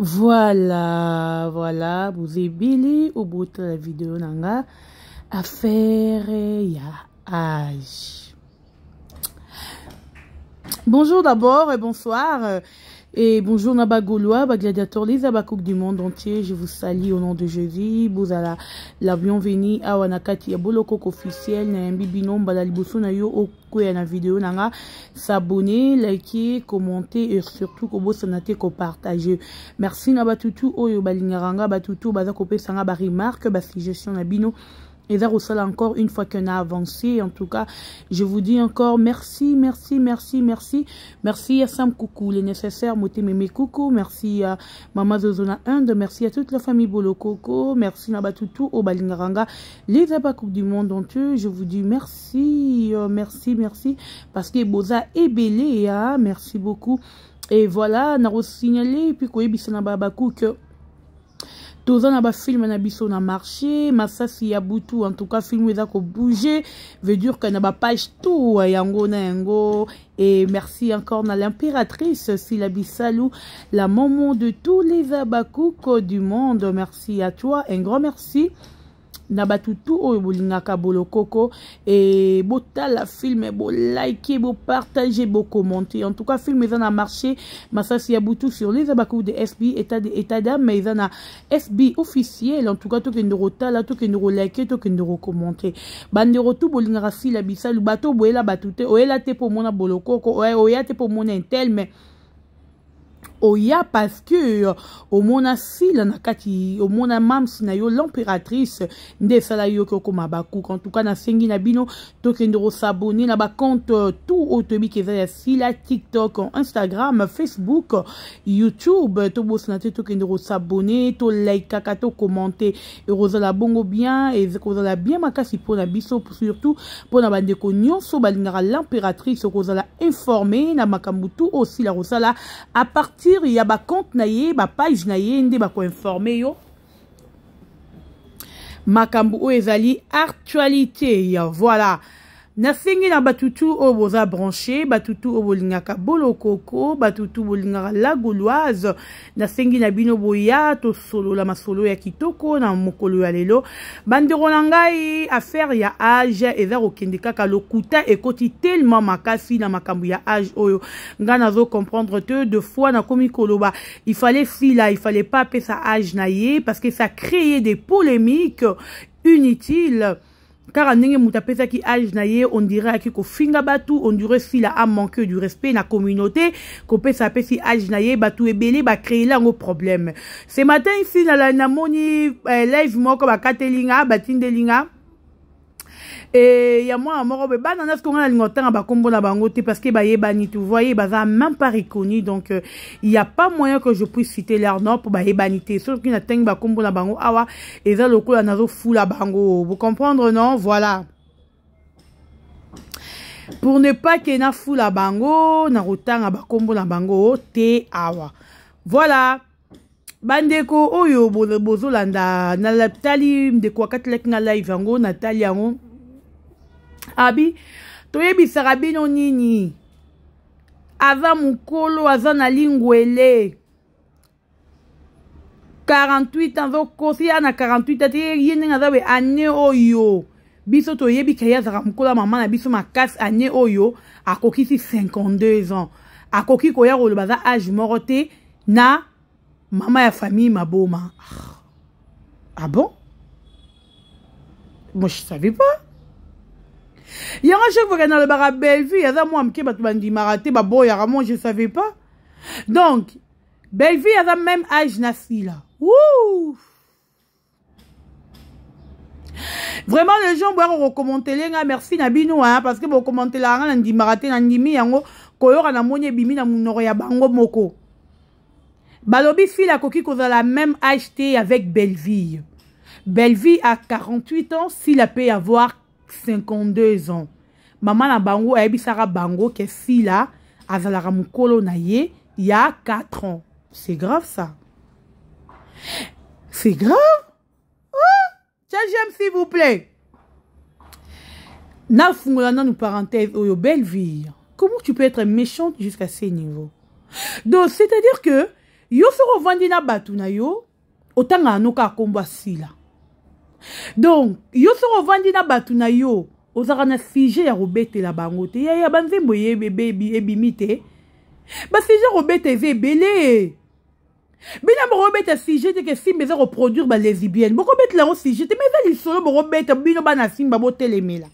Voilà, voilà, vous avez bilé au bout de la vidéo nanga affaire ya âge. Bonjour d'abord et bonsoir et bonjour Naba Gaulois, gladiateur les abakouk du monde entier. Je vous salue au nom de Jésus. Vous avez la bienvenue à Wanakati ya bolokok officiel na mbibino mbala liboso na yo okuya na vidéo nanga. S'abonner, liker, commenter et surtout ko sanate ko partager. Merci Naba tutu oyo balingaranga batutu baza ko pesanga ba remarque ba suggestion na bino. Et ça ressort encore une fois qu'on a avancé. En tout cas, je vous dis encore merci, merci, merci, merci. Merci à Sam Coucou, les nécessaires, Moté Mémé Coucou. Merci à Maman Zozona Inde. Merci à toute la famille Bolo Coco. Merci Nabatutu, au Balingaranga, les Abakouk du monde entier. Je vous dis merci, merci, merci. Parce que Boza est belé, hein? Merci beaucoup. Et voilà, on a signalé, puis qu'on est que tous on a ba film na biso na marché, Masasi Yabutu en tout cas film eza ko bouger, veut dire qu'on a ba page tout yango na yango. Et merci encore à l'impératrice Sila Bissalou, la maman de tous les abakouk du monde. Merci à toi, un grand merci. Nabatutu o bolingaka bolo koko et bota la film bo liker bo partager bo commenter. En tout cas film ils en a marché Masasi Yabutu sur les abakou de SB état d'âme mais ils en a SB officiel. En tout cas to que ndoro tala to que ndoro liker to que ndoro commenter bandero tout bolingaka Sila Bissalou bato boela batute oela te pour mona bolo koko oya te pour mona intel mais oya parce que au mona sila nakati au mona mams na yo l'impératrice nde sala yo ko mabaku en tout cas na sengi na bino to kendro s'abonner na ba compte tout otobi keza ya sila TikTok, Instagram, Facebook, YouTube to bosna to kendro s'abonner to like kaka to commenter et rozala bongo bien et kozala bien makasi pour na biso surtout pour na bande ko nyonso balingara l'impératrice kozala informer na makambutu aussi la rosala à partir il y a ba compte na ye ba page na ye nde ba ko informer yo makambu o ezali actualité voilà. Nasengi na batutu o boza branché, batutu o bolingaka bolo koko, batutu bolingaka la gauloise, nasengi na bino boya to solo la masolo ya kitoko na mokolo ya lelo. Bandero na ngai affaire ya âge eza kokende kaka lokuta ekoti tellement makasi na makambu ya âge oyo. Nga nazo comprendre te deux fois na komi koloba, il fallait pas pesa âge na ye parce que ça créait des polémiques inutiles. Car en nenge mutapesa ki âge na ye, on dirait ki ko finga batu, on dirait s'il a manqué du respect na communauté, ko pesa pesi âge na ye, batu ebele ba créer là un problème. Ce matin ici na moni live moko ba katelinga, batindelinga. Et ya moi moko be bana na skonga lingotanga ba kombo na bango te parce que ba yebani tu voyez baza même pas reconnu donc il y a pas moyen que je puisse citer leur nom pour ba yebani te sauf qu'il na teng ba kombo na bango awa eza lokola nazo fula bango vous comprendre non voilà pour ne pas que na fula bango na rotanga ba kombo na bango te awa voilà. Bandeko oyo bozolanda na la tali de kwa katlek na live yango na tali yango abi toyebi sarabino nini aza mukolo aza na lingwele 48 ans kosi na 48 ate yene ngaza be ane oyo biso toyebi kaya za mukolo mama na biso makasi ane oyo akokisi 52 ans akoki koya ko baza âge morote na mama ya famille maboma. Ah bon? Moi je savais pas. Il y a un chaque fois dans le bar à Bellevue, il y a moi qui m'a dit maraté, bah bon, moi je savais pas. Donc, Bellevue, il y a même âge nasi là. Ouh! Vraiment, les gens vont recommander les gars, merci Nabino, hein, parce que vous commentez la rang, on dit maraté, on dit mi, yango, koyo, na monye bimi, na munoroya bango moko. Balobi fille a coquille qu'on a la même acheté avec Belleville. Belleville a 48 ans, s'il a pu avoir 52 ans. Maman na bango a ebisara bango que si là azalara mukolo na ye il y a 4 ans. C'est grave ça. C'est grave. J'aime s'il vous plaît. Na fungolana nous parenthèse oyo Belleville. Comment tu peux être méchante jusqu'à ces niveaux? Donc c'est-à-dire que Yo soko vandi na batu na yo, otanga anoka akomba sila. Donc, yo soko vandi na batu na yo, ozaka na sujet ya robete la bangote. Ya banzembo ye bebe ebimite. Ba sujet robete eze ebele. Bina mo robete sujet te ke simba eza reproduire ba lesbienne. Bo robete la sujet te mais eza lisolo bo robete bino bana simba bo telemela.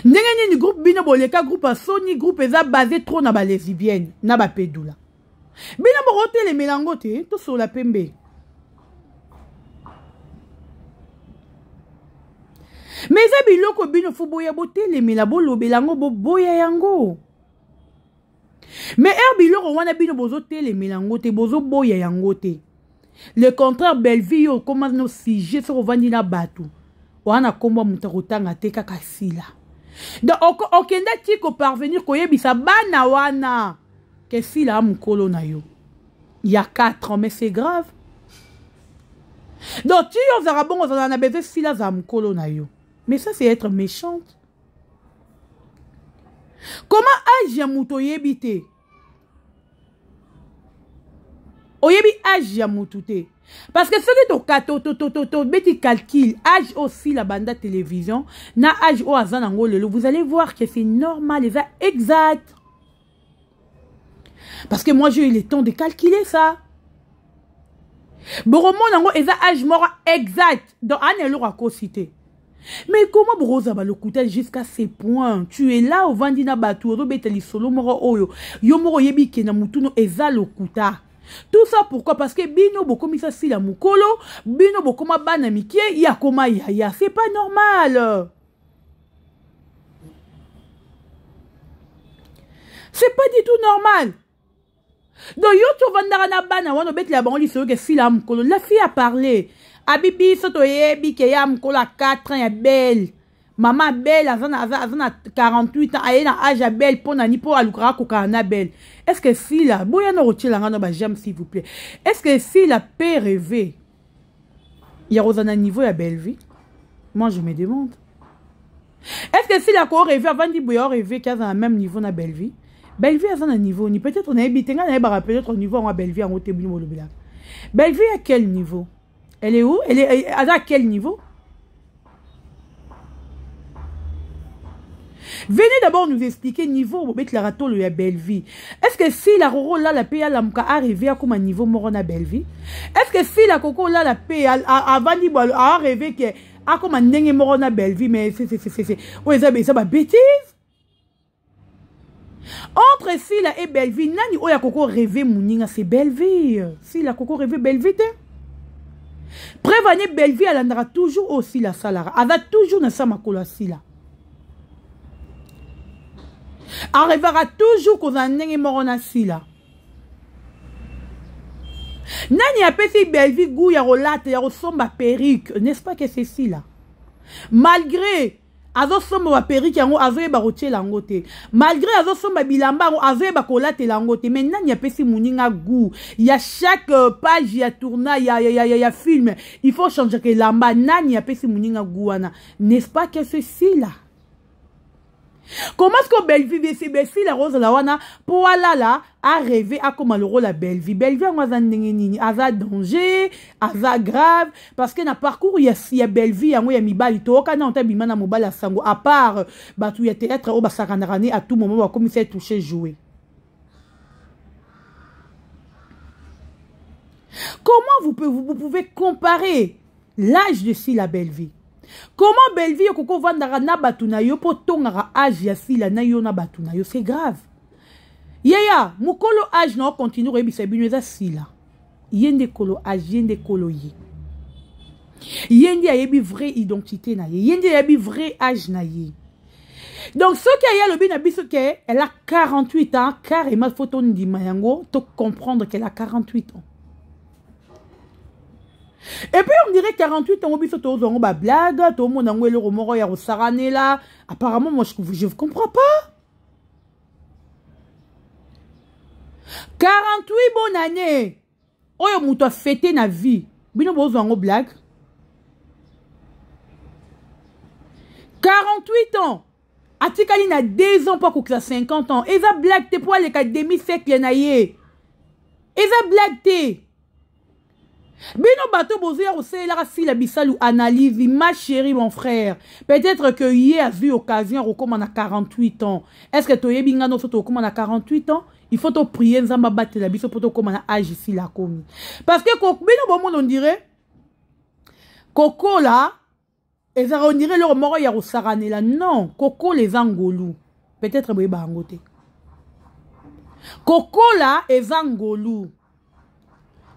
Ndenge ni groupe bino boleka groupe a Sony groupe eza basé trop na ba lesbienne na ba pedula. Bino mo rote le melango te to sur la pembe. Mais eza biloko bino fu boya bote le mela bolo belango bo boya yango. Mais biloko wana bino bozo te le melango te bozo boya yango te. Le contraire Belleville yo comment no sujet so vandi na batu. Wana komba mutakotanga te kaka sila. Donc, okenda tiko parvenir koyebisa bana wana que si la mukolo na yo. Il y a 4 ans, mais c'est grave. Donc, tu y as bon, on a besoin si la mukolo na yo. Mais ça, c'est être méchante. Comment âge muto yebite? Oyebi âge ya mutute. Parce que ce que tu beti calcul, âge aussi la bande télévision, na âge au azan vous allez voir que c'est normal, c'est exact. Parce que moi j'ai eu le temps de calculer ça. Boromon nango eza âge mort exact. Donc anelo rako cité. Mais comment broza ba lokuta jusqu'à ces points? Tu es là au vandina batu robeta li solo moro oyo. Yo moro yebi ke na mutuno eza lokuta. Tout ça pourquoi? Parce que bino bokomi sa si la mukolo, bino bokoma bana mikie, ya koma ya. C'est pas normal. C'est pas du tout normal. Donc yo tu vandara na bana wano bet la bango li so ke si la mukolo. La fille a parlé. Abibi soto yebi ke ya mukolo a 4 ans ya belle. Maman belle, azana 48 ans, aye na âge à belle, pour nani pour alukara kokana belle. Est-ce que si la, boya no rotier la ngano ba jam s'il vous plaît. Est-ce que si la paix rêver, y a rozana niveau ya belle vie? Moi je me demande. Est-ce que si la ko rêver avant di boya rêver qu'à un même niveau na belle vie? Belle vie a un niveau, ni peut-être on a habité na ba peut-être au niveau en belle vie en côté bino molobela. Belle vie à quel niveau? Elle est où? Elle est à quel niveau? Venez d'abord nous expliquer niveau où la rato le belle vie. Est-ce que si la roro là la paix à la muka arrivé à comme un niveau morona belle vie? Est-ce que si la coco là la paix avant di boire a arrivé que a comme un nenge morona belle vie? Mais c'est ouais ça va bêtise. Entre si la et belle vie nani oya coco rêver mouninga c'est belle vie. Si la coco rêver belle vie. Prévenez belle vie elle andra toujours aussi la salara. Elle va toujours na sa makola si là. Arrivera toujours qu'on a n'engé morona si là. Nani a pesi belle vie goût ya rolate ya resomba perruque, n'est-ce pas que c'est si là? Malgré azo somba wa perruque yango azo ba rotier lango te. Malgré azo somba bilamba azo ba kolate lango te. Mais nani a pesi muninga goût. Il y a chaque page ya tourna ya film, il faut changer que lamba nani a pesi muninga goût ana. N'est-ce pas que c'est si là? Comment est-ce que Belleville c'est Bessie la rose la wana pour là a rêvé à comment le rôle la Belleville en a danger a grave parce que na parcours il y a Belleville yango ya mibali to kana on tabima na mobala sango à part batu ya théâtre au basakanarane à tout moment va commencer à toucher jouer. Comment vous pouvez comparer l'âge de si la Belleville? Comment Belleville koko vandara na batuna yo po tongara âge ya sila na yo na batuna yo c'est grave. Yaya mukolo âge na continue rebisa bino eza sila. Yende kolo âge yende kolo ye. Yende ayebi vraie identité na ye. Yende ayebi vrai âge na ye. Donc ce qui a le bin na biso ke elle a 48 ans carrément photo ndima yango to comprendre qu'elle a 48 ans. Et puis on dirait 48 ans, on a blague, tout le monde a le remords, il y a Sarane là. Apparemment, moi je ne comprends pas. 48 bonnes années. Oh, on a fêté na vie. Bino bozo en blague. 48 ans. Atikali na 2 ans pour que 50 ans. Eza blague te pour les demi-siècle na ye. Eza blague te. Bino bateau bozoya aussi la si la bisalou analyse. Ma chérie, mon frère. Peut-être que hier a vu occasion recommande à 48 ans. Est-ce que tu es binga no soto recommande à 48 ans? Il faut te prier nzamba battre la biso pour te comme âge ici la commis. Parce que bino bon monde on dirait Coco là, on dirait leur mort ya rosarane là. Non, Coco les angolou. Peut-être boye bangote. Coco là les angolou.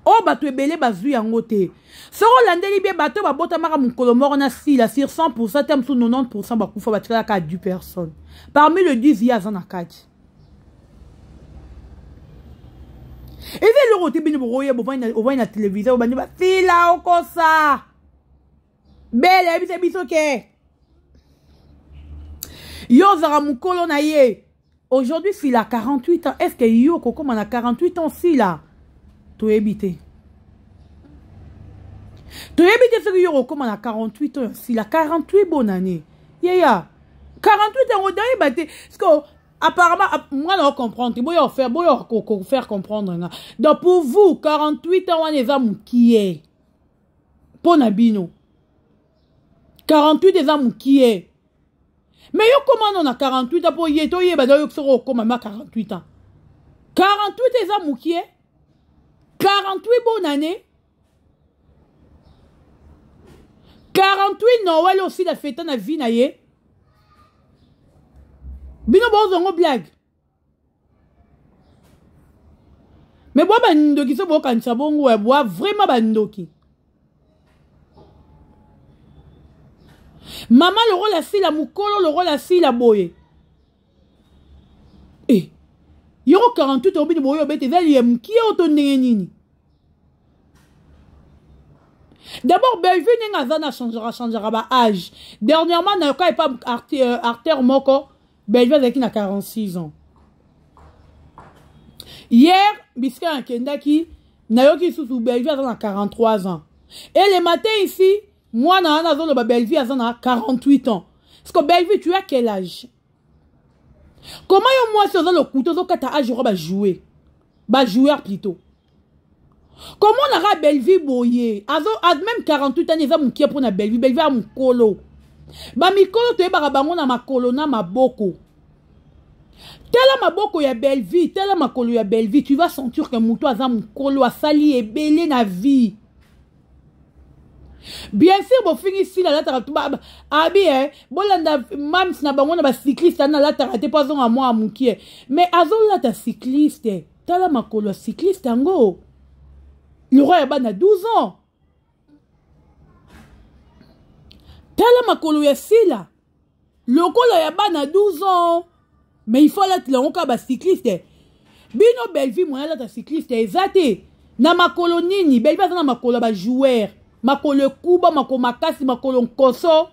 Oh bato ebele bazu yango te. Soro landeli bien bato ba bota mara mukolo mort na si la sur 100% tem sous 90% ba kufa batika ka 10 personnes. Parmi le 10 il y a zana kati. Et le roté bino boye bo voit na télévision ba ni ba fila okosa. Belle bise biso ke. Yo zara mukolo na ye. Aujourd'hui s'il a 48 ans, est-ce que yo koko man a 48 ans si là? Tu éviter. Tu éviter ce que yo comme on a 48 ans. S'il a 48 bonnes années. Yeah. 48 ans, on dirait battre. Parce que, apparemment, moi, on comprend. Il faut faire comprendre. Donc, pour vous, 48 ans, on est hommes qui est. Pour Nabino. 48 des hommes qui est. Mais yo, comment on a 48 ans pour y être? Yo, comme 48 ans. 48 des hommes qui est. 48 bonnes années. 48 Noël aussi la fête na vie na ye. Bino bozongo blague. Mais bois bandoki so bo kanisa bongo e bois vraiment bandoki. Maman le rôle assis la mukolo le rôle assis la boye. Eh. Yoro 48 obi de boyo bete zali em ki otondenge nini. D'abord Bellevue nenga zana changera ba âge. Dernièrement na ka pas artère moko Bellevue avec na 46 ans. Hier biska akendaki na yoki sous Bellevue à 43 ans. Et le matin ici moi na zone ba Bellevue à 48 ans. Parce que Bellevue tu as quel âge? Comment yo moi sur le couteau zo kata âge ba jouer? Ba joueur plutôt. Comment on a Bellevue boye? Même 48 ans ils ont qui pour na Bellevue, Bellevue a mon colo. Ba mi colo te ba bango na makolo na maboko. Tela maboko ya Bellevue, tela makolo ya Bellevue, tu vas sentir que mouto a mon colo a sali et belé na vie. Bien sûr, bon fini ici la lata abi bolanda mam na bango na ba cycliste na lata raté pas à moi à moukie. Mais azon la ta cycliste, tala makolo cycliste ngo. Le roi Yaban a 12 ans. Tala makolo ya sila. Le kolo Yaban a 12 ans. Mais il faut la tlonka ba cycliste. Bino Bellevue moi la ta cycliste ezate. Na makolo nini, Bellevue na makolo ba joueur. Makolo kuba, makolo makasi, makolo nkoso.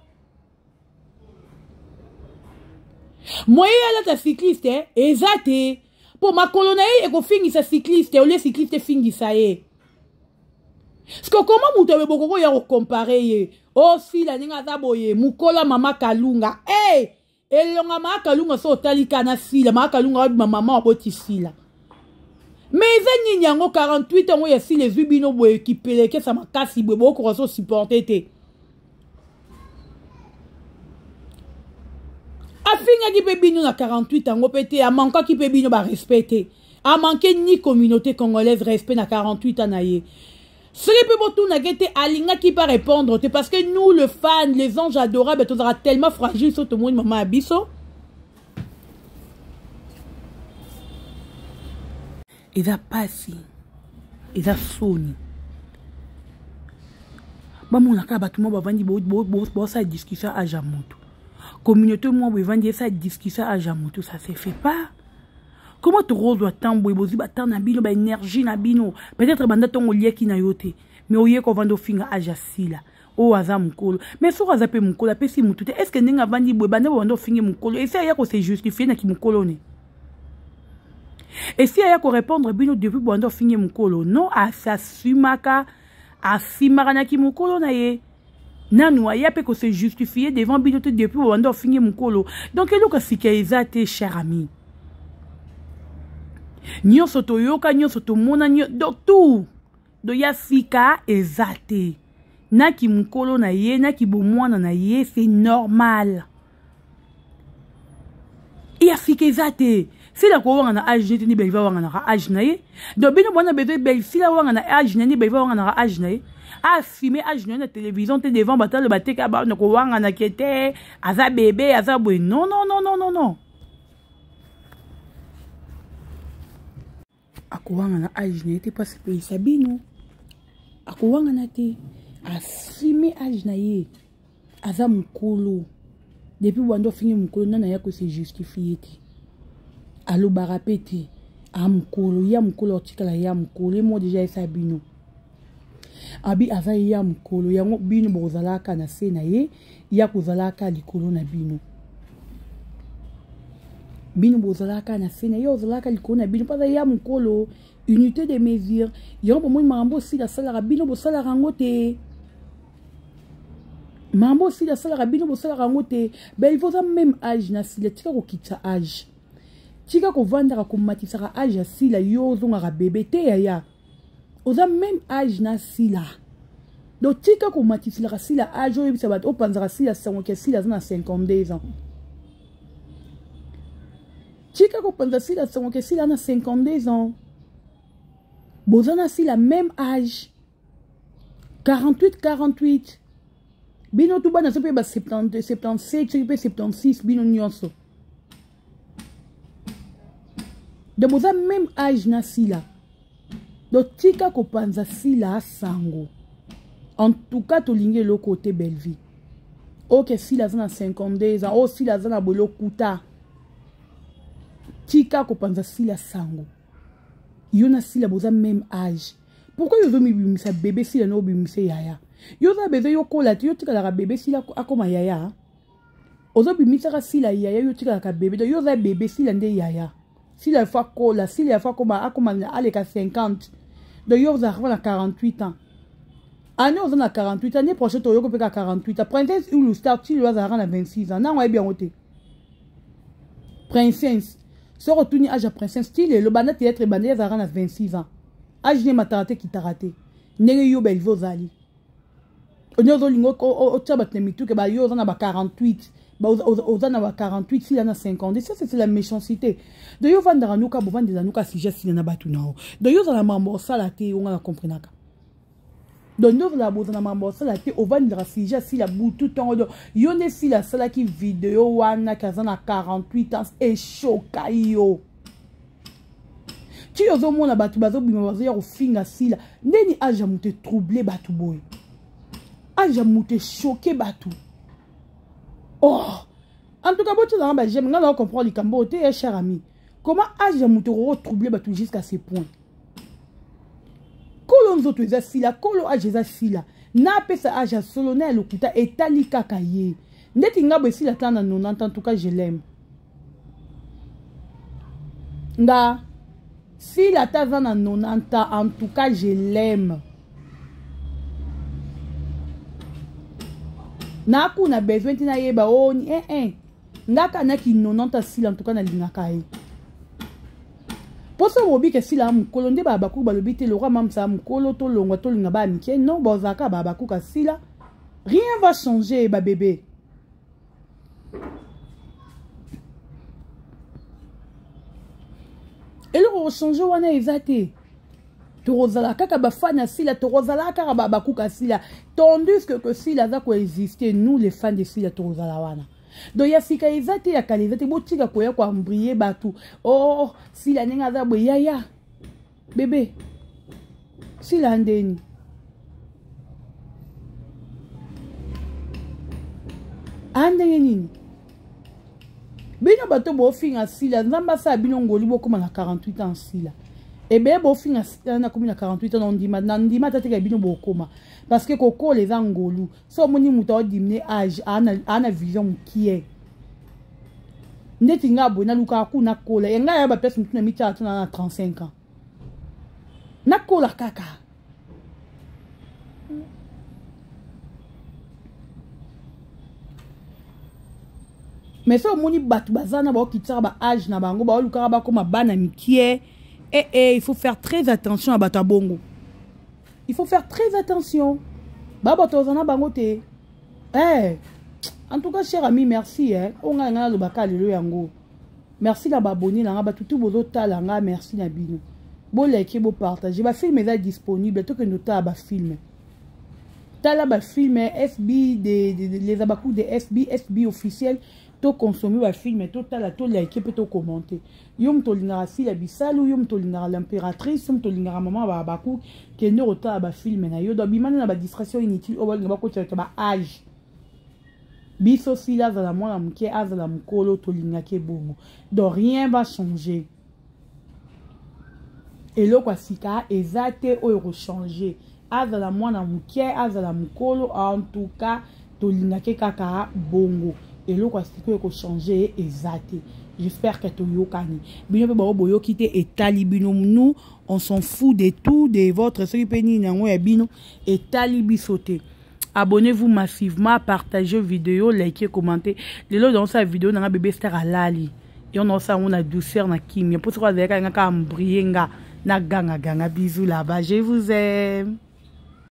Moi la ta cycliste ezate. Pour makolo na e ko fingi sa cycliste, o le cycliste fingi sa e. Parce que comment vous avez beaucoup de comparer? Oh, si la ninga zaboye, mukola mama kalunga. Eh! Et le mama kalunga so talika na si la mama kalunga maman aboti si la. Mais ils ont 48 ans, si les ubino bo équipé, que ça m'a cassé, bo ko so supporter te. Afinga qui peut bino na 48 ans, pété, a manqué qui peut bino ba respecter. A manqué ni communauté congolaise respect na 48 ans na ye. Ce qui peut tout nagete alinga qui peut répondre parce que nous les fans les anges adorables tu seras tellement fragile sur tout le monde maman abisso ils a passé ils a sonné ba mon aka ba tout mo ba vandi bo ça discussion à Jamoto communauté moi ba vandi ça discussion à Jamoto ça se fait pas. Comment tu roses le temps pour na bino ba énergie na bino peut-être banda ton lié qui na yote mais oye ko vando finga ajasila o aza mukolo mais so aza pe mukolo pesi mutute est-ce que ninga vandi boy banda bando finga mukolo et si aya ko se justifier na ki mukolo ne et si aya ko répondre bino depuis bando finga mukolo non asasumaka asimaka na ki mukolo na ye Nanu aya pe ko se justifier devant binote depuis wanda fingi mukolo. Donc eloka sikaiza te cher ami. Nyo soto yoka nyo soto mona nyo donc tout. Do ya sika ezate. Na ki mukolo na ye na ki bomwana na ye c'est normal. Ya sika ezate. Si la ko wanga na age ni beliva wanga na age na ye. Do bino bona bezo bel si la wanga na age ni beliva wanga na age na ye. A filmé age na la télévision te devant batal le bateka ba na ko wanga na kete aza bébé aza boy. Non non non non non non. Akowanga na age na te parce que sabino. Akowanga na te a filmé age na ye. Aza mukolo. Depuis wando fini mukolo na ya ko se justifier te. Alo barapete a mukolo ya mukolo otikala ya mukolo mo déjà sabino. Abi aza ya mukolo yango bino bozalaka na se na ye ya kozalaka likolo na bino. Bino bozalaka na se na ye ozalaka likolo na bino pas ya mukolo unité de mesure yango pour moi mambo si la sala bino bosala rango te. Mambo si la sala bino bosala rango te. Ben il faut ça même âge na si le tika ko kitsa âge. Tika ko vandaka ko matisaka âge si la yo zonga bébé te ya. Oza même âge na sila. Donc tika ko matisila sila âge oyo bisa bato opanzaka sila sango ke sila na 52 ans. Tika ko panza sila sango ke sila na 52 ans. Bozana sila même âge. 48. Bino tuba na sope ba 70, 77, 76 bino nyonso. De boza même âge na sila. Donc tika ko panza sila sango. En tout cas to linge le côté belle vie. Ok sila zana 52 ans, oh sila zana bolo kuta. Tika ko panza sila sango. Yona sila boza même âge. Pourquoi yo zo mi bimisa bébé sila no bimisa yaya? Yo za bébé yo kola ti yo tika la bébé sila akoma yaya. Ozo bimisa ka sila yaya yo tika la bébé. Yo za bébé sila nde yaya. Sila fa kola, sila fa koma akoma ale ka 50. De yo za na 48 ans. Année on a 48 ans, l'année prochaine tu as 48 ans. Princesse ou le star tu dois avoir 26 ans. Non, on est bien ôté. Princesse. Se retourner âge à princesse style le banat être bandé à 26 ans. Âge n'est matarate qui t'a raté. N'est yo bel vozali. On y a zolingo au tabat ne mitu que ba yo on a 48. Ba aux on a 48 s'il en a 50. Ça c'est la méchanceté. De yo vendre anuka bo vendre des anuka si j'ai s'il en a batu nao. De yo za mambo salate on a compris naka. Donc nous la bozana mambo salate au vendre si j'ai si la bout tout temps yone si la sala qui vidéo wana kazana 48 ans et chokayo. Tu as au moins batu bazo bimwazo au finga si la neni aja mute troublé batu boy. Aja mute choqué batu. Oh, en tout cas, j'aime bien comprendre les cambotés, cher ami. Comment aja mute troublé batu jusqu'à ce point? Kolonzo tu es sila, kolo aja sila. Na pesa aja solo na lokuta etali kakaye. Ndeti ngabo sila tana 90 en tout cas je l'aime. Nga si la tazana 90 en tout cas je l'aime. Na kuna besoin tina yeba oni ngaka na ki 90 sila en tout cas na lingaka ye. Pour ça obi ke sila mukolo nde ba baku balobi te lora mam sa mukolo to longwa to linga ba mike non bozaka ba baku ka sila rien va changer ba bébé. Et le changer wana ezate. Torozala kaka ba fana sila torozala kaka ba baku ka sila tandis que sila za ko exister nous les fans de sila torozala wana. Donc ya sika ezate ya kalizate botika koya kwa mbrier batu. Oh sila nenga za boya ya. Bébé. Sila ndeni. Ande nini? Bino bato bo finga sila nzamba sa bino ngoli bokoma na 48 ans sila. Et bien, bon, fin à 48 ans, on dit maintenant, t'as bien bokoma. Parce que Coco les angolou, so moni mouta dimné âge, ana vision qui est. Neti nga bo na luka ku na kola, nga ya ba pesa mutuna mita na 35 ans. Na kola kaka. mais ça moni batu bazana ba kitara ba âge na bango ba lukara ba koma bana mikie il faut faire très attention à bata bongo. Il faut faire très attention. Ba bato zana bango te. En tout cas cher ami merci on a le bakale le yango. Merci na baboni na ba tutu bozo tala nga merci na bino. Bo like bo partager ba film est disponible to que nota ba film. Tala ba film SB les abakou de SB officiel to consommer ba film to tala to like pe to commenter. Yom to lingara si la bisalu yom to lingara l'impératrice yom to lingara maman ba abakou ke ne rota ba film na yo do bimana na ba distraction inutile o ba ko tshaka ba âge. Biso fila za la mwana mke aza la mkolo to lingake bongo. Donc rien va changer. Et lo kwa sika ezate o changer. Aza la mwana mke aza la mkolo en tout cas to lingake kaka bongo. Et lo kwa sika ko changer ezate. J'espère que tu yokani. Bino pe ba boyo kite etali bino nous on s'en fout de tout de votre ce qui peni nango ya bino etali bisote. Abonnez-vous massivement, partagez vidéo, likez, commentez. Les lots dans sa vidéo, on a un bébé star à l'ali. Et on a ça, on a douceur, na kim. Pour ce qu'on a un briller, na ganga. Bisous là-bas, je vous aime.